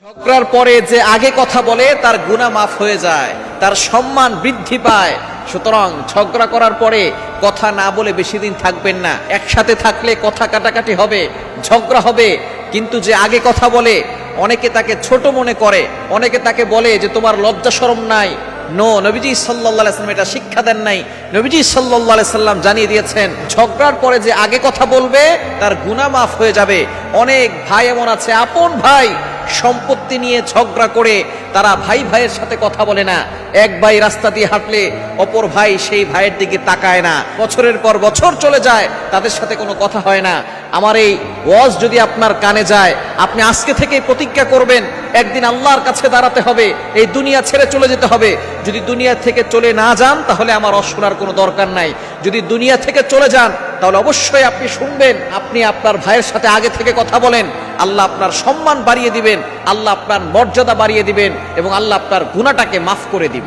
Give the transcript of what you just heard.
ঝগড়ার পরে যে আগে কথা বলে তার গুনাহ মাফ হয়ে যায়, তার সম্মান বৃদ্ধি পায়। সুতরাং ঝগড়া করার পরে কথা না বলে বেশি দিন থাকবেন না। একসাথে থাকলে কথা কাটাকাটি হবে, ঝগড়া হবে, কিন্তু যে আগে কথা বলে অনেকে তাকে ছোট মনে করে, অনেকে তাকে বলে যে তোমার লজ্জা শরম নাই। নবীজি সাল্লাল্লাহু আলাইহি সাল্লাম এটা শিক্ষা দেন নাই। নবীজি সাল্লাল্লাহু আলাইহি সাল্লাম জানিয়ে দিয়েছেন ঝগড়ার পরে যে আগে কথা বলবে তার গুনাহ মাফ হয়ে যাবে। অনেক ভাই এমন আছে, আপন ভাই, সম্পত্তি নিয়ে ঝগড়া করে তারা ভাই ভাইয়ের সাথে কথা বলে না। এক ভাই রাস্তা দিয়ে হাঁটলে অপর ভাই সেই ভাইয়ের দিকে তাকায় না, বছরের পর বছর চলে যায়, তাদের সাথে কোনো কথা হয় না। আমার এই ওয়াজ যদি আপনার কানে যায়, আপনি আজকে থেকেই প্রতিজ্ঞা করবেন একদিন আল্লাহর কাছে দাঁড়াতে হবে, এই দুনিয়া ছেড়ে চলে যেতে হবে। যদি দুনিয়া থেকে চলে না যান তাহলে আমার শোনার কোনো দরকার নাই। যদি দুনিয়া থেকে চলে যান তাহলে অবশ্যই আপনি শুনবেন। আপনি আপনার ভাইয়ের সাথে আগে থেকে কথা বলেন, আল্লাহ আপনার সম্মান বাড়িয়ে দিবেন, আল্লাহ আপনার মর্যাদা বাড়িয়ে দিবেন এবং আল্লাহ আপনার গুনাহটাকে মাফ করে দিবেন।